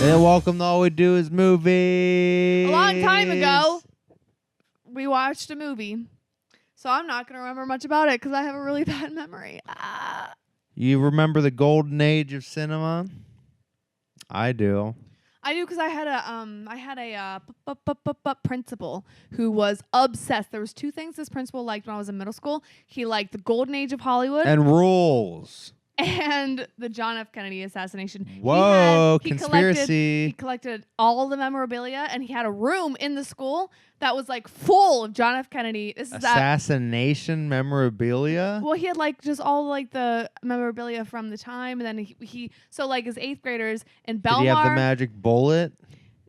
And welcome to All We Do Is Movies. A long time ago, we watched a movie. So I'm not going to remember much about it because I have a really bad memory. You remember the golden age of cinema? I do. I do because I had a principal who was obsessed. There was two things this principal liked when I was in middle school. He liked the golden age of Hollywood And rules. and the John F. Kennedy assassination. Whoa, He conspiracy. collected all the memorabilia, and he had a room in the school that was like full of John F. Kennedy. Assassination memorabilia? Well, he had like just all like the memorabilia from the time, and then he so like as eighth graders in Belmar. Did he have the magic bullet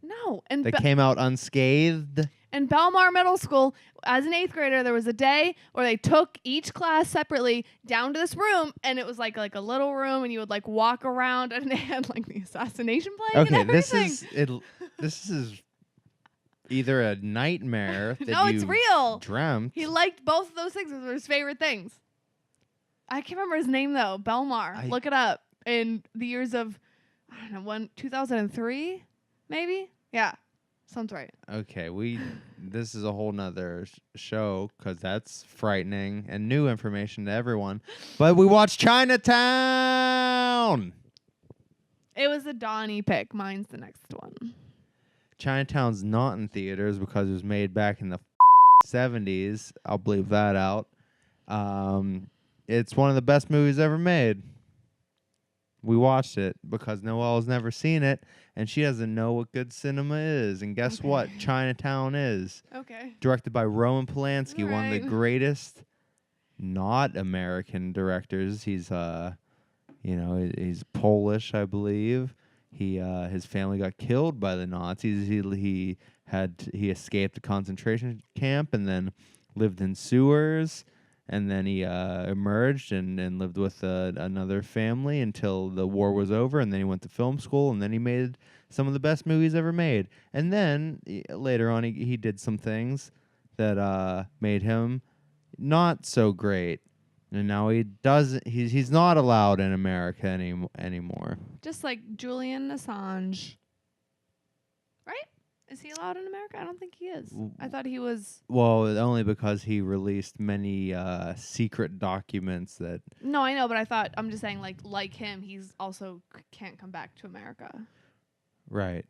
No, and that came out unscathed? in Belmar Middle School, as an eighth grader, there was a day where they took each class separately down to this room, and it was like a little room, and you would like walk around, and they had like the assassination playing. Okay, and everything. this is either a nightmare that No, you it's real. dreamt. He liked both of those things. Those were his favorite things. I can't remember his name though. Belmar. Look it up. In the years of, I don't know, 2003, maybe. Yeah, sounds right. Okay, this is a whole nother show because that's frightening and new information to everyone. But we watched Chinatown. It was the Donny pick. Mine's the next one. Chinatown's not in theaters because it was made back in the 70s. I'll bleep that out. It's one of the best movies ever made. We watched it because Noelle has never seen it, and she doesn't know what good cinema is. And guess what? Chinatown is. Okay. Directed by Roman Polanski, one of the Right. greatest not American directors. He's he's Polish, I believe. His family got killed by the Nazis. He escaped a concentration camp and then lived in sewers. And then he emerged and lived with another family until the war was over. And then he went to film school. And then he made some of the best movies ever made. And then later on, he did some things that made him not so great. And now he's not allowed in America anymore. Just like Julian Assange. Right? Is he allowed in America? I don't think he is. I thought he was. Well, only because he released many secret documents that. No, I know, but I'm just saying, like him, he's also can't come back to America. Right.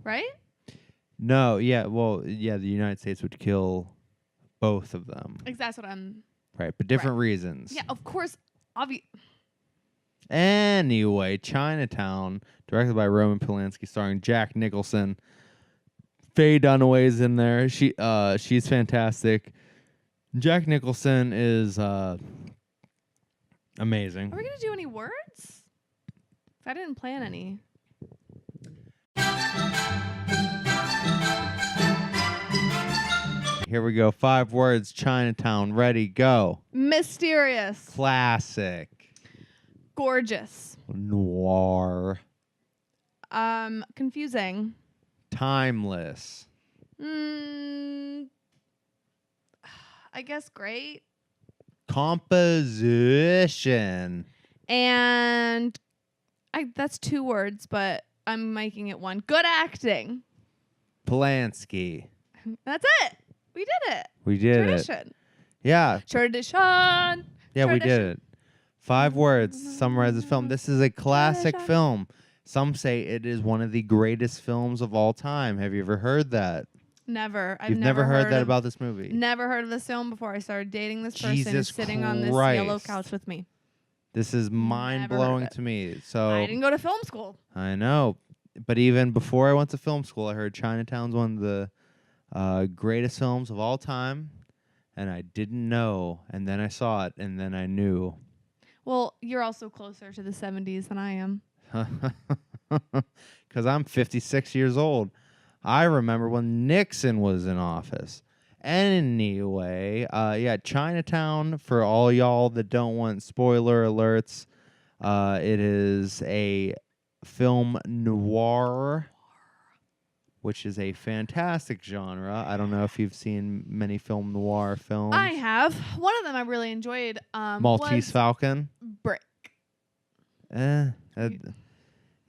Right? No, yeah, well, yeah, the United States would kill both of them. That's what I'm. Right, but different reasons. Yeah, of course. Anyway, Chinatown, directed by Roman Polanski, starring Jack Nicholson. Faye Dunaway's in there. She's fantastic. Jack Nicholson is amazing. Are we gonna do any words? I didn't plan any. Here we go. 5 words. Chinatown. Ready, go. Mysterious. Classic. Gorgeous. Noir. Confusing. Timeless. I guess great. Composition. And that's 2 words, but I'm making it 1. Good acting. Polanski. That's it. We did it. We did Tradition. it. Yeah. Tradition. Yeah, we did it. 5 words. Summarize the film. This is a classic film. Some say it is one of the greatest films of all time. Have you ever heard that? Never. You've never heard that about this movie? Never heard of this film before I started dating this person Jesus who's sitting on this yellow couch with me. This is mind-blowing to me. So I didn't go to film school. I know. But even before I went to film school, I heard Chinatown's one of the greatest films of all time. And I didn't know. And then I saw it, and then I knew. Well, you're also closer to the 70s than I am. Because I'm 56 years old. I remember when Nixon was in office. Anyway, Chinatown, for all y'all that don't want spoiler alerts, it is a film noir, which is a fantastic genre. I don't know if you've seen many film noir films. I have. One of them I really enjoyed. Maltese Falcon. Brick.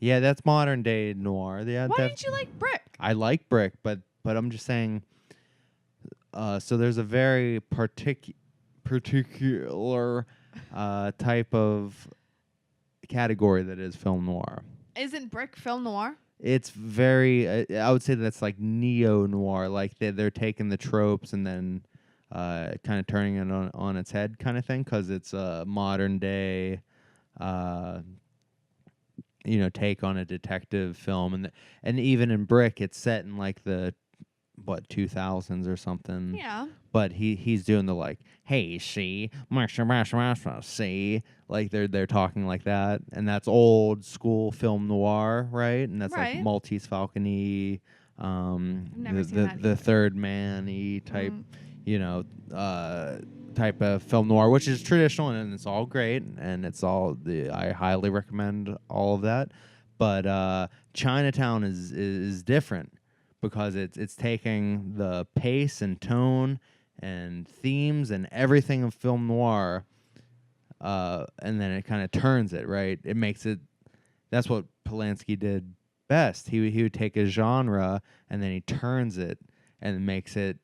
Yeah, that's modern day noir. Yeah, Why didn't you like Brick? I like Brick, but I'm just saying. So there's a very particular type of category that is film noir. Isn't Brick film noir? It's very. I would say that's like neo noir. Like they're taking the tropes and then kind of turning it on its head, kind of thing, because it's a modern day. Take on a detective film, and even in Brick, it's set in like the 2000s or something. Yeah. But he's doing the like, hey, see, see, like they're talking like that, and that's old school film noir, right? And that's like Maltese Falcony, never seen that the Third Man-y type, type of film noir, which is traditional and it's all great and it's all I highly recommend all of that. But Chinatown is different because it's taking the pace and tone and themes and everything of film noir, and then it kind of turns it, right? It makes it. That's what Polanski did best. He would take a genre and then he turns it and makes it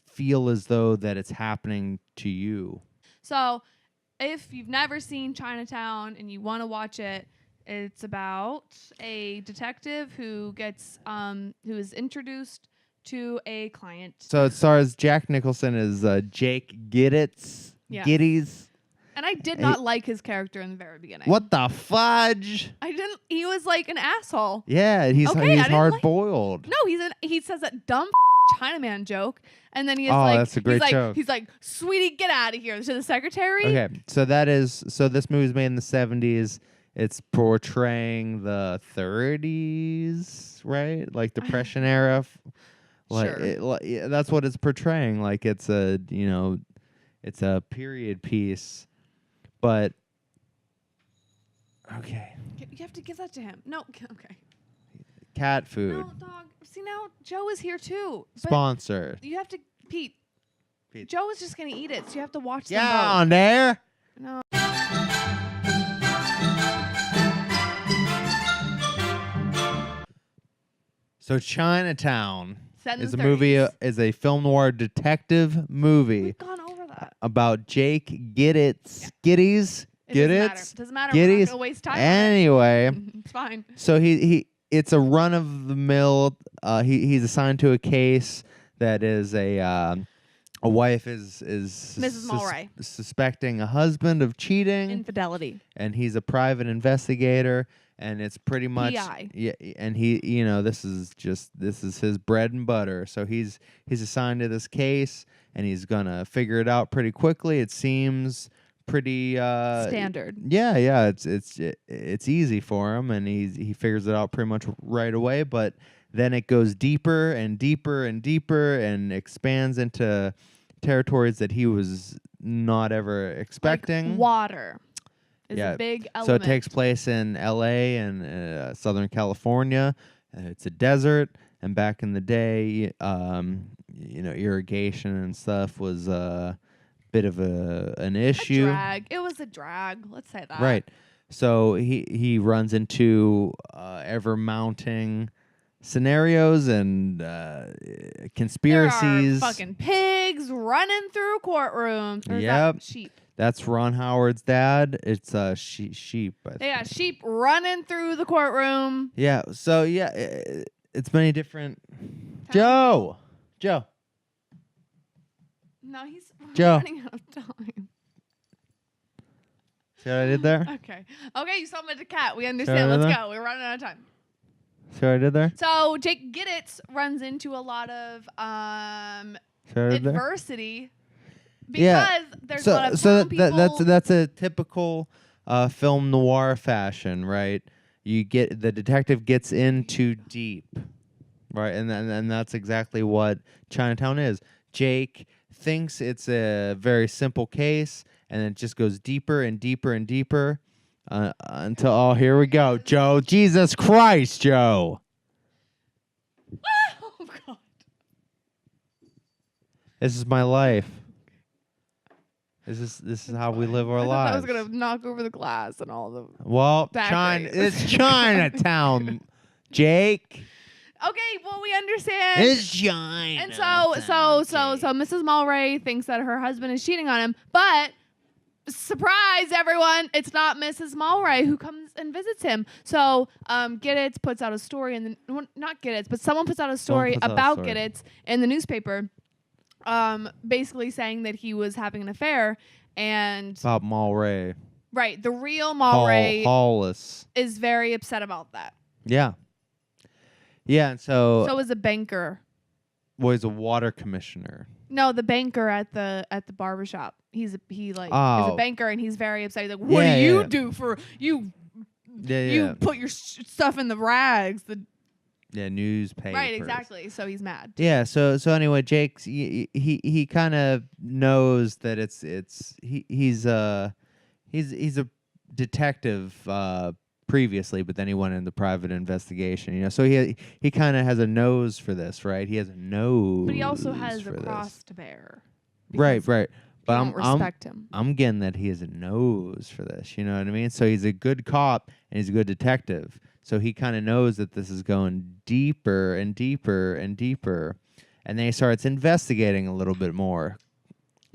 feel as though that it's happening to you. So, if you've never seen Chinatown and you want to watch it, it's about a detective who is introduced to a client. So it stars Jack Nicholson as Jake Giddits. Yeah. Giddies. And I did not like his character in the very beginning. What the fudge? I didn't. He was like an asshole. Yeah, he's hard boiled. No, he says a dumb Chinaman joke, and then that's a great joke. He's like, "Sweetie, get out of here!" To the secretary. Okay, so this movie's made in the 70s. It's portraying the 30s, right? Like Depression era. Sure. That's what it's portraying. Like it's a it's a period piece, but okay. You have to give that to him. No, okay. Cat food. No, dog. See, now Joe is here too. Sponsor. You have to, Pete. Joe is just gonna eat it, so you have to watch them both. both. On there. No. So Chinatown is a movie. Is a film noir detective movie. We've gone over that. About Jake Giddits. Yeah. Giddies. Doesn't matter. Giddies. We're not gonna waste time. Anyway, it's fine. So it's a run of the mill. He's assigned to a case that is a wife is Mrs. Mulray suspecting a husband of cheating, infidelity, and he's a private investigator. And it's pretty much PI. Yeah, and he this is his bread and butter. So he's assigned to this case, and he's gonna figure it out pretty quickly. It seems pretty standard. Yeah, it's easy for him, and he figures it out pretty much right away. But then it goes deeper and deeper and deeper, and expands into territories that he was not ever expecting. Like water. Is a big element. So it takes place in L.A. and Southern California. It's a desert, and back in the day, irrigation and stuff was a bit of an issue. A drag. It was a drag. Let's say that. Right. So he runs into ever mounting scenarios and conspiracies. There are fucking pigs running through courtrooms. Or yep. Sheep. That's Ron Howard's dad. It's sheep. Yeah, sheep running through the courtroom. Yeah. So it's many different. Joe. No, he's running out of time. See what I did there? Okay, you summoned a cat. We understand. Let's go. We're running out of time. See what I did there? So Jake Giddits runs into a lot of adversity. Because there's a lot of people. That's a typical film noir fashion, right? The detective gets in too deep, right? And that's exactly what Chinatown is. Jake thinks it's a very simple case, and it just goes deeper and deeper and deeper until here we go, Joe. Jesus Christ, Joe. Oh God. This is my life. This is how we live our I lives. thought I was gonna knock over the glass and all the. Well, Exactly. it's Chinatown, Jake. Okay, well we understand. It's China. And so Mrs. Mulray thinks that her husband is cheating on him, but surprise everyone, it's not Mrs. Mulray who comes and visits him. So Giddits puts out a story not Giddits, but someone puts out a story about Giddits in the newspaper, basically saying that he was having an affair and about Mulray. Right, the real Mulray Hollis is very upset about that. Yeah. Yeah, and so is a banker. Well, he's a water commissioner. No, the banker at the barbershop. Is a banker and he's very upset. He's like, "What do you do for you? You put your stuff in the rags." Newspaper. Right, exactly. So he's mad. Yeah. So anyway, Jake's he kind of knows that he's a detective previously, but then he went into private investigation. So he kind of has a nose for this, right? He has a nose. But he also has a cross to bear. Right. But don't respect him. I'm getting that he has a nose for this. You know what I mean? So he's a good cop and he's a good detective. So he kind of knows that this is going deeper and deeper and deeper. And then he starts investigating a little bit more.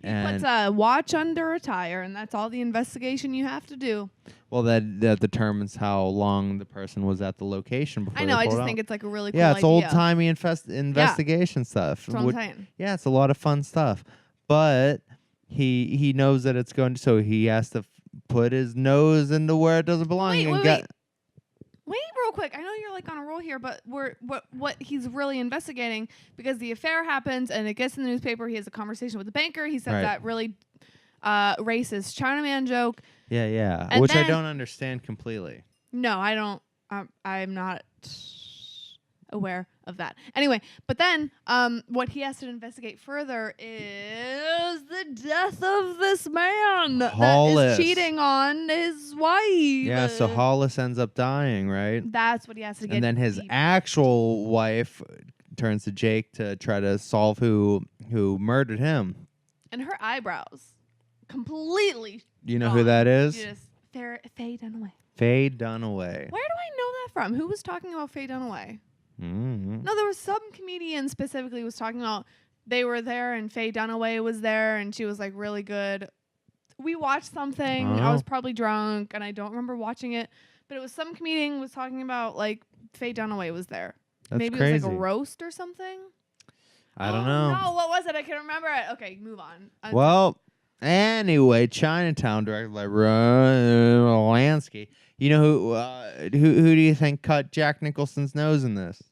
He puts a watch under a tire, and that's all the investigation you have to do. Well, that determines how long the person was at the location before. I know. I just think it's like a really cool idea. It's old-timey investigation stuff. That's what I'm saying. Yeah, it's a lot of fun stuff. But he knows that it's going to, so he has to put his nose into where it doesn't belong. Wait real quick. I know you're like on a roll here, but what he's really investigating, because the affair happens and it gets in the newspaper. He has a conversation with the banker. He says that really racist Chinaman joke. Yeah. Which I don't understand completely. No, I don't. I'm not aware of that. Anyway, but then what he has to investigate further is the death of this man Hollis. that is cheating on his wife. Yeah, so Hollis ends up dying, right? That's what he has to get. And then his actual wife turns to Jake to try to solve who murdered him. And her eyebrows completely. You know who that is? Yes, Faye Dunaway. Faye Dunaway. Where do I know that from? Who was talking about Faye Dunaway? Mm-hmm. No, there was some comedian specifically was talking about they were there and Faye Dunaway was there and she was like really good. We watched something. I was probably drunk and I don't remember watching it, but it was some comedian was talking about like Faye Dunaway was there. That's Maybe crazy. it was like a roast or something. I don't know. No, what was it? I can't remember it. Okay, move on. Well, anyway, Chinatown, directed by Roman Polanski. You know who do you think cut Jack Nicholson's nose in this?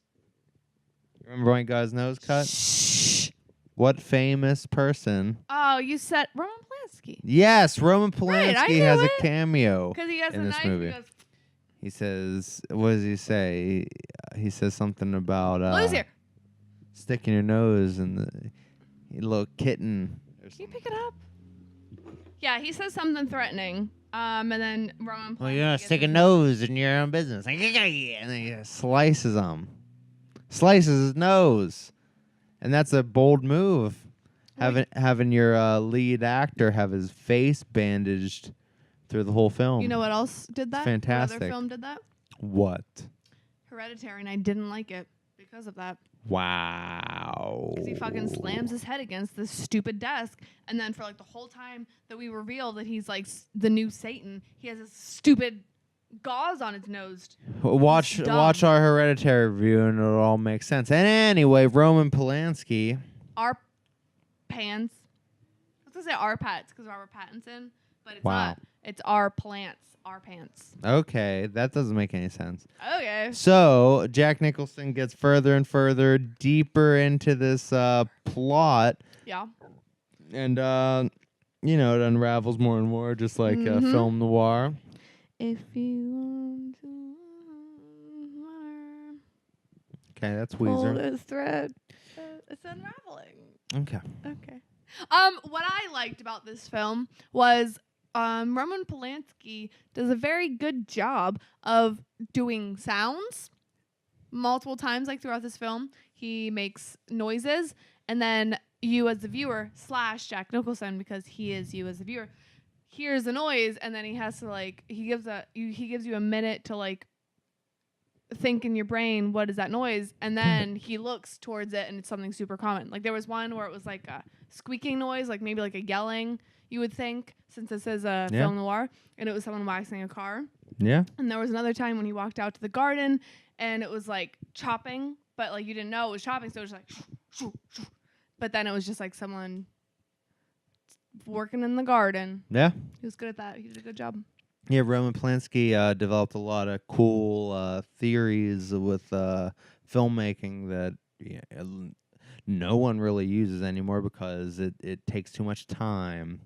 Remember when he got his nose cut? Shh. What famous person? Oh, you said Roman Polanski. Yes, Roman Polanski has a cameo because he has in a this knife. movie. He says, what does he say? He says something about sticking your nose in the little kitten. Can you pick it up? Yeah, he says something threatening. And then Roman Polanski. Well, you're gonna stick a nose in your own business. And then he slices him. Slices his nose. And that's a bold move. Having your lead actor have his face bandaged through the whole film. You know what else did that? It's fantastic. What other film did that? What? Hereditary, and I didn't like it because of that. Wow. Because he fucking slams his head against this stupid desk, and then for like the whole time that we reveal that he's like the new Satan, he has this stupid gauze on his nose. Watch our Hereditary review, and it'll all make sense. And anyway, Roman Polanski. Our pants. I was gonna say our pets because Robert Pattinson, but it's wow. not. It's our plants. Our pants. Okay, that doesn't make any sense. Okay. So Jack Nicholson gets further and further deeper into this plot. Yeah. And it unravels more and more, just like film noir. If you want to. Okay, that's Weezer. Pull this thread. It's unraveling. Okay. What I liked about this film was Roman Polanski does a very good job of doing sounds multiple times, like throughout this film. He makes noises, and then you as the viewer / Jack Nicholson, because he is you as the viewer, hears the noise, and then he has to like he gives you a minute to like think in your brain, what is that noise? And then he looks towards it, and it's something super common. Like there was one where it was like a squeaking noise, like maybe like a yelling, you would think, since this is a film noir, and it was someone waxing a car. Yeah. And there was another time when he walked out to the garden, and it was like chopping, but like you didn't know it was chopping, so it was like shoo, shoo, shoo. But then it was just like someone working in the garden. Yeah. He was good at that. He did a good job. Yeah, Roman Polanski developed a lot of cool theories with filmmaking that no one really uses anymore because it takes too much time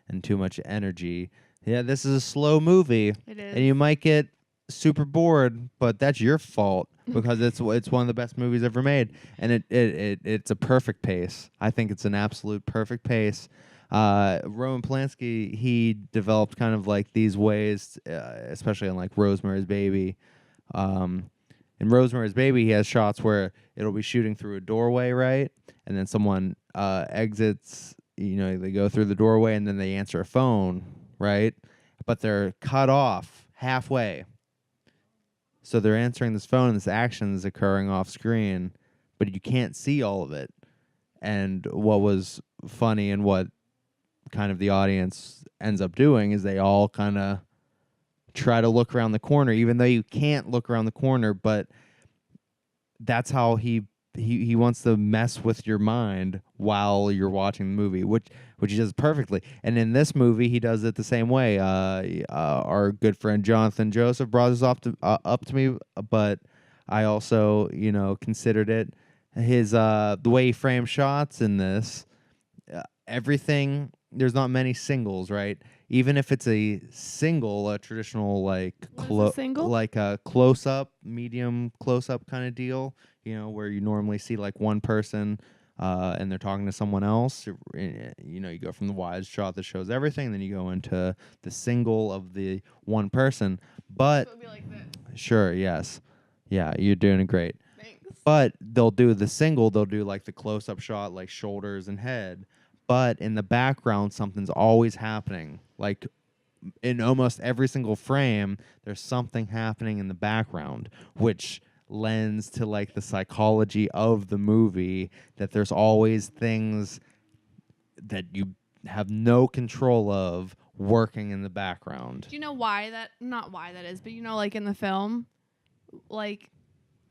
and too much energy. Yeah, this is a slow movie. It is. And you might get super bored, but that's your fault because it's one of the best movies ever made. And it's a perfect pace. I think it's an absolute perfect pace. Roman Polanski, he developed kind of like these ways, especially in like Rosemary's Baby. In Rosemary's Baby, he has shots where it'll be shooting through a doorway, right? And then someone exits, they go through the doorway and then they answer a phone, right? But they're cut off halfway. So they're answering this phone and this action is occurring off screen, but you can't see all of it. And what was funny and what kind of the audience ends up doing is they all kind of try to look around the corner, even though you can't look around the corner, but that's how he wants to mess with your mind while you're watching the movie, which he does perfectly. And in this movie, he does it the same way. Our good friend Jonathan Joseph brought this up to me, but I also, considered it his the way he frames shots in this. Everything, there's not many singles, right? Even if it's a single, a traditional like a close up, medium close up kind of deal, where you normally see like one person and they're talking to someone else. You go from the wide shot that shows everything, then you go into the single of the one person. But So it would be like this. Sure, yes, yeah, you're doing great. Thanks. But they'll do the single. They'll do like the close up shot, like shoulders and head. But in the background, something's always happening. Like in almost every single frame, there's something happening in the background, which lends to like the psychology of the movie, that there's always things that you have no control of working in the background. Do you know why that? Not why that is, but like in the film, like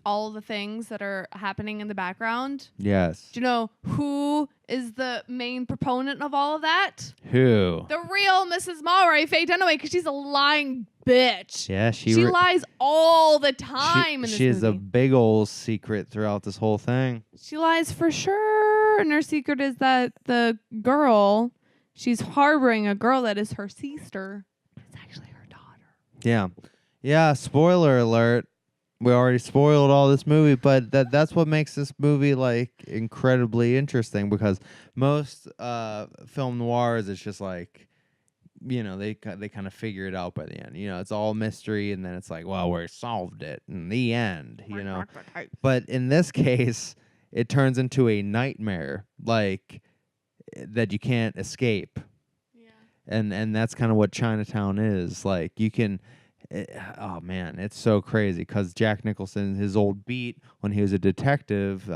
all the things that are happening in the background. Yes. Do you know who is the main proponent of all of that? Who? The real Mrs. Mulwray, Faye Dunaway, because she's a lying bitch. Yeah, she lies all the time in this movie. She is a big old secret throughout this whole thing. She lies for sure, and her secret is that the girl, she's harboring a girl that is her sister. It's actually her daughter. Yeah. Yeah, spoiler alert. We already spoiled all this movie, but that's what makes this movie like incredibly interesting, because most film noirs, it's just like, they kind of figure it out by the end. It's all mystery, and then it's like, well, we solved it in the end, But in this case, it turns into a nightmare, like that you can't escape. Yeah. And that's kind of what Chinatown is. Like you can. Oh man, it's so crazy because Jack Nicholson, his old beat when he was a detective,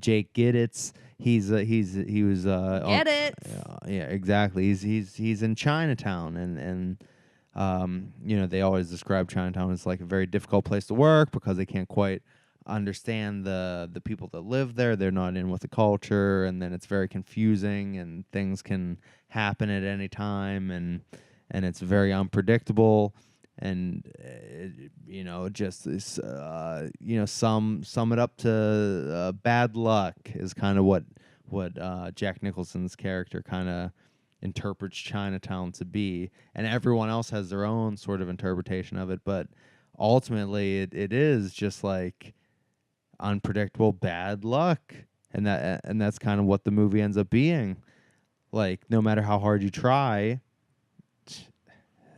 Jake Giddits, he was yeah, exactly. He's in Chinatown, and they always describe Chinatown as like a very difficult place to work because they can't quite understand the people that live there. They're not in with the culture, and then it's very confusing, and things can happen at any time, and it's very unpredictable. And just this, sum it up to bad luck is kind of what Jack Nicholson's character kind of interprets Chinatown to be, and everyone else has their own sort of interpretation of it. But ultimately, it is just like unpredictable bad luck, and that's kind of what the movie ends up being. Like no matter how hard you try,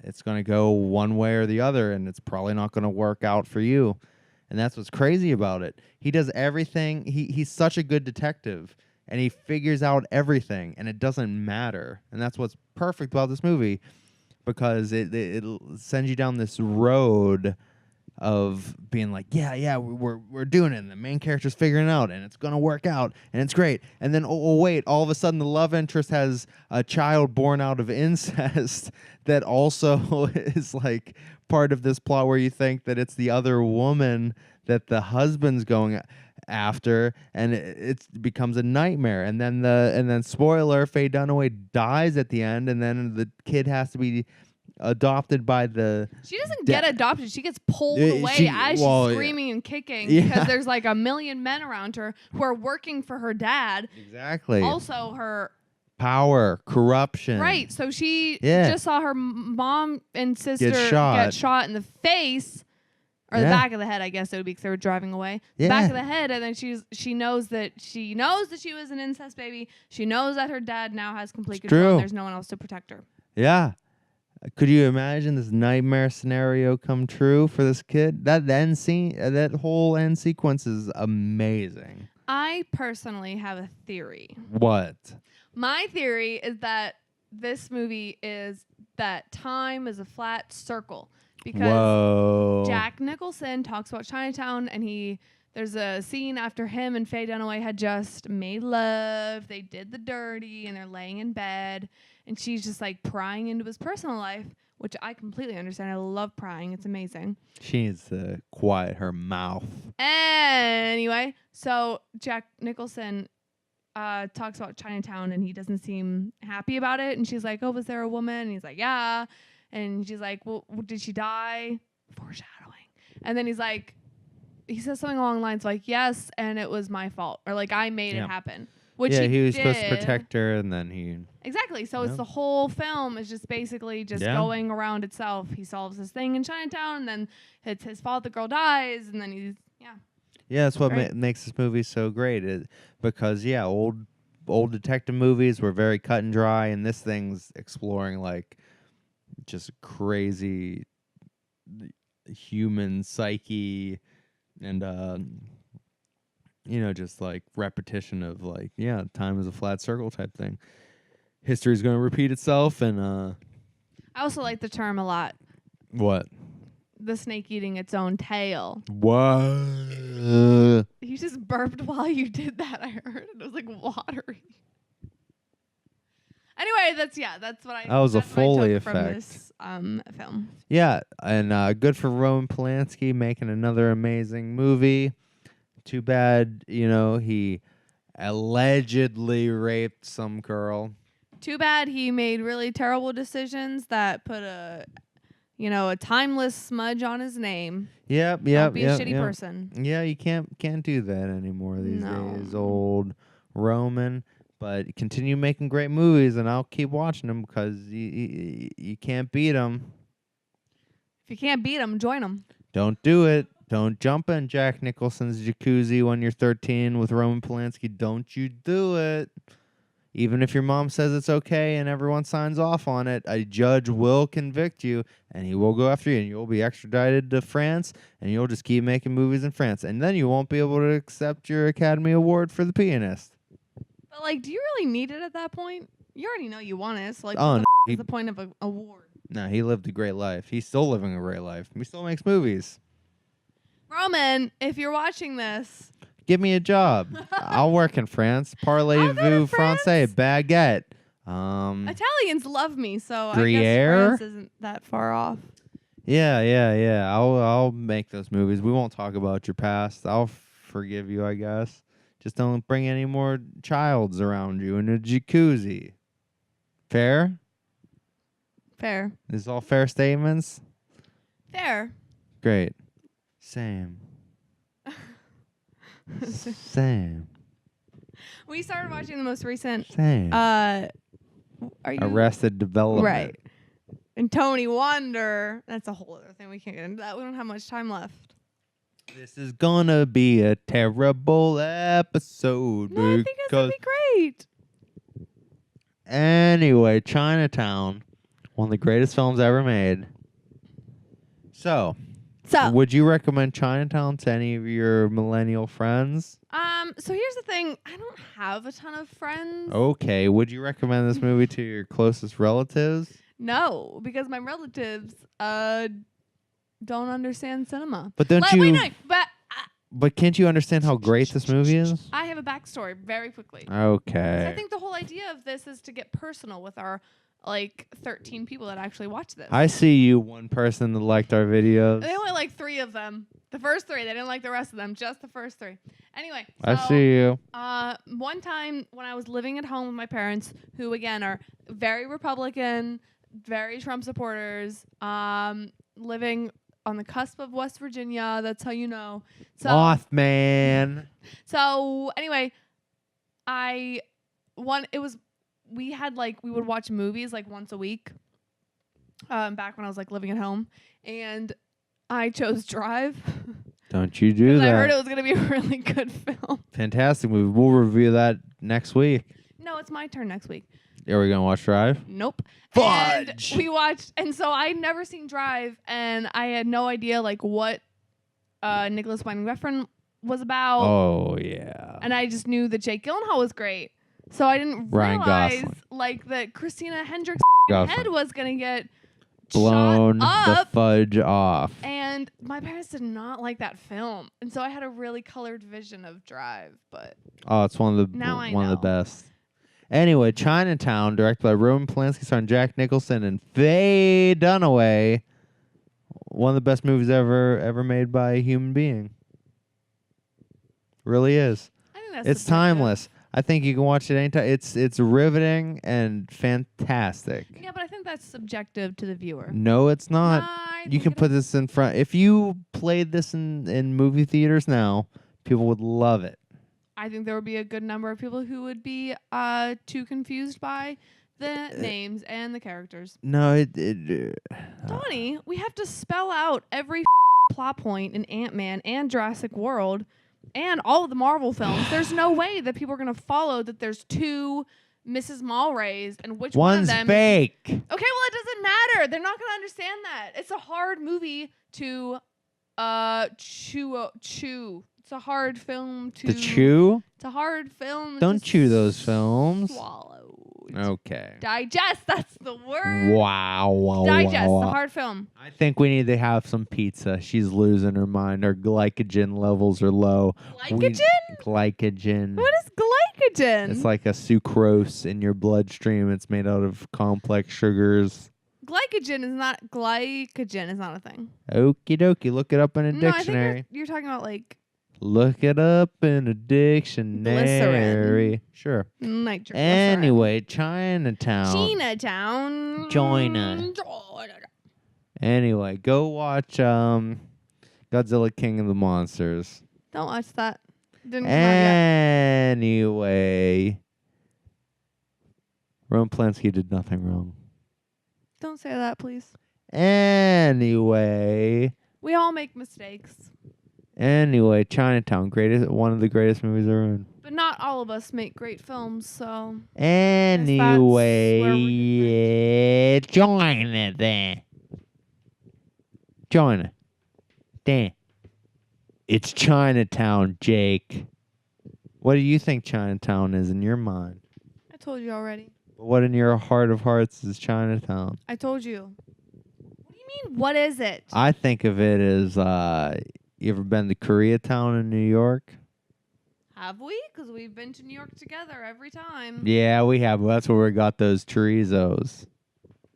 it's going to go one way or the other, and it's probably not going to work out for you. And that's what's crazy about it. He does everything. He's such a good detective. and he figures out everything, and it doesn't matter. And that's what's perfect about this movie, because it sends you down this road of being like, yeah, we're doing it, and the main character's figuring it out, and it's gonna work out, and it's great. And then wait, all of a sudden the love interest has a child born out of incest that also is like part of this plot, where you think that it's the other woman that the husband's going after, and it becomes a nightmare. And then spoiler, Faye Dunaway dies at the end, and then the kid has to be adopted by the... She doesn't get adopted. She gets pulled away as she's screaming and kicking because there's like a million men around her who are working for her dad. Exactly. Also, her... power, corruption. Right. So she just saw her mom and sister get shot in the face, or the back of the head, I guess it would be, because they were driving away. The back of the head, and then she knows that she was an incest baby. She knows that her dad now has complete control. And there's no one else to protect her. Yeah. Could you imagine this nightmare scenario come true for this kid? That end scene, that whole end sequence is amazing. I personally have a theory. What? My theory is that this movie is that time is a flat circle, because Jack Nicholson talks about Chinatown, and there's a scene after him and Faye Dunaway had just made love. They did the dirty, and they're laying in bed, and she's just like prying into his personal life, which I completely understand. I love prying. It's amazing. She needs to quiet her mouth. Anyway, so Jack Nicholson talks about Chinatown, and he doesn't seem happy about it. And she's like, "Oh, was there a woman?" And he's like, "Yeah." And she's like, "Well, did she die?" Foreshadowing. And then he says something along the lines like, "Yes, and it was my fault," or like, "I made it happen." Which he was supposed to protect her, and then he... Exactly. So it's the whole film is just basically just going around itself. He solves this thing in Chinatown, and then it's his fault the girl dies, and then he's... Yeah, that's what makes this movie so great. Because old detective movies were very cut and dry, and this thing's exploring like just crazy human psyche, and just like repetition of like, time is a flat circle type thing. History's going to repeat itself, and I also like the term a lot. What? The snake eating its own tail. What? You just burped while you did that. I heard it was like watery. Anyway, that's what I... That was a Foley effect from this film. Yeah, and good for Roman Polanski making another amazing movie. Too bad, he allegedly raped some girl. Too bad he made really terrible decisions that put a timeless smudge on his name. Yep. Don't be a shitty person. Yeah, you can't do that anymore these days, old Roman. But continue making great movies, and I'll keep watching them, because you can't beat them. If you can't beat them, join them. Don't do it. Don't jump in Jack Nicholson's jacuzzi when you're 13 with Roman Polanski. Don't you do it. Even if your mom says it's okay and everyone signs off on it, a judge will convict you, and he will go after you, and you'll be extradited to France, and you'll just keep making movies in France. And then you won't be able to accept your Academy Award for The Pianist. But, like, do you really need it at that point? You already know you want it. So, like, what's the point of an award? No, he lived a great life. He's still living a great life. He still makes movies. Roman, if you're watching this... Give me a job. I'll work in France. Parlez-vous français? Baguette. Italians love me, so Gruyere? I guess France isn't that far off. Yeah. I'll make those movies. We won't talk about your past. I'll forgive you, I guess. Just don't bring any more childs around you in a jacuzzi. Fair? Fair. These all fair statements? Fair. Great. Same. Same. We started watching the most recent Arrested Development. Right. And Tony Wonder. That's a whole other thing. We can't get into that. We don't have much time left. This is gonna be a terrible episode. No, I think it's gonna be great. Anyway, Chinatown, one of the greatest films ever made. So, So, would you recommend Chinatown to any of your millennial friends? so here's the thing. I don't have a ton of friends. Okay. Would you recommend this movie to your closest relatives? No, because my relatives don't understand cinema. But don't Wait, you? no, But can't you understand how great this movie is? I have a backstory very quickly. Okay. So I think the whole idea of this is to get personal with our 13 people that actually watch this. I see you, one person that liked our videos. They only like 3 of them. The first 3. They didn't like the rest of them. Just the first 3. Anyway. I see you. One time when I was living at home with my parents, who again are very Republican, very Trump supporters, living on the cusp of West Virginia. That's how you know. So, Mothman. So anyway, we would watch movies like once a week. Back when I was like living at home, and I chose Drive. Don't you do that? I heard it was gonna be a really good film. Fantastic movie. We'll review that next week. No, it's my turn next week. Are we gonna watch Drive? Nope. Fudge. And we watched, and so I'd never seen Drive, and I had no idea what Nicholas Winding Refn was about. Oh yeah. And I just knew that Jake Gyllenhaal was great, so I didn't Ryan realize Gosling. that Christina Hendricks' Gosling. head was gonna get Blown shot the up. fudge off. And my parents did not like that film, and so I had a really colored vision of Drive. But Oh, it's one of the Now I one of the know. best. Anyway, Chinatown, directed by Roman Polanski, starring Jack Nicholson and Faye Dunaway. One of the best movies ever made by a human being. Really is. I think that's It's subjective. timeless. I think you can watch it anytime. It's riveting and fantastic. Yeah, but I think that's subjective to the viewer. No, it's not. I You think can it put is. this in front. If you played this in movie theaters now, people would love it. I think there would be a good number of people who would be too confused by the names and the characters. No, Donnie, we have to spell out every plot point in Ant-Man and Jurassic World and all of the Marvel films. There's no way that people are going to follow that there's 2 Mrs. Mulrays and which one of one's them. fake. Okay, well, it doesn't matter. They're not going to understand that. It's a hard movie to chew. It's a hard film to chew? It's a hard film. Don't to chew those films. Swallow. Okay. Digest. That's the word. Wow. Digest. The hard film. I think we need to have some pizza. She's losing her mind. Her glycogen levels are low. Glycogen? Glycogen. What is glycogen? It's like a sucrose in your bloodstream. It's made out of complex sugars. Glycogen is not a thing. Okie dokie. Look it up in a No, I dictionary. think you're talking about Look it up in a dictionary. Glycerin. Sure. nitroglycerin. Anyway, Chinatown. Chinatown. China. Anyway, go watch Godzilla King of the Monsters. Don't watch that. Didn't come out yet. Anyway, Roman Polanski did nothing wrong. Don't say that, please. Anyway, We all make mistakes, Chinatown, one of the greatest movies ever made. but not all of us make great films. So Anyway, China. It's Chinatown, Jake. What do you think Chinatown is in your mind? I told you already. What in your heart of hearts is Chinatown? I told you. What do you mean? What is it? I think of it as, you ever been to Koreatown in New York? Have we? Because we've been to New York together every time. Yeah, we have. That's where we got those chorizos.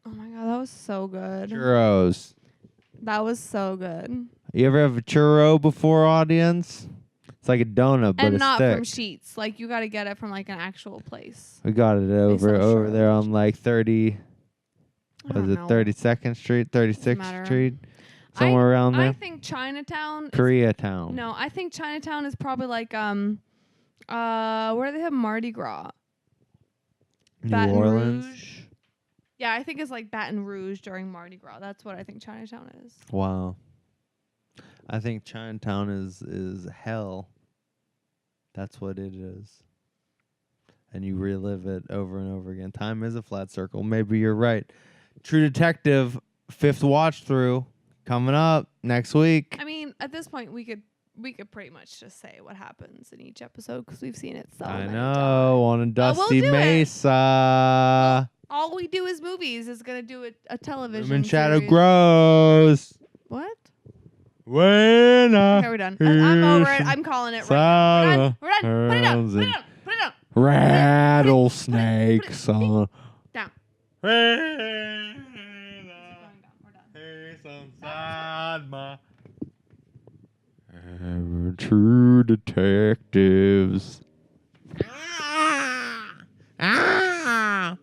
Oh my god, that was so good. Churros. That was so good. You ever have a churro before, audience? It's like a donut, but And a not stick. from Sheets. Like, you got to get it from, an actual place. We got it over sell there churros. on 30... I don't know. 32nd Street, 36th matter. Street? Somewhere around there? I think Chinatown... Koreatown. No, I think Chinatown is probably where they have Mardi Gras. New Baton Orleans? Rouge. Yeah, I think it's like Baton Rouge during Mardi Gras. That's what I think Chinatown is. Wow. I think Chinatown is hell. That's what it is. And you relive it over and over again. Time is a flat circle. Maybe you're right. True Detective, 5th watch through, coming up next week. I mean, at this point, we could pretty much just say what happens in each episode because we've seen it so many times. On a dusty we'll mesa. Well, all we do is movies. Is gonna do a television. Room shadow series. grows. What? When Okay, we're done. I'm over it. I'm calling it right now. We're done. Put it down. Put it down. Put it down. Rattlesnakes on. Down. We're done. True detectives. Fuck.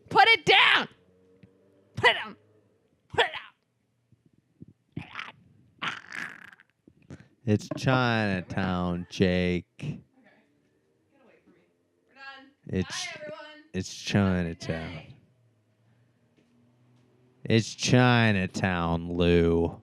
Put it down. Put it down. Put it down. It's Chinatown, Jake. Okay. Get away from me. We're done. Bye, everyone. It's Chinatown. It's Chinatown, Lou.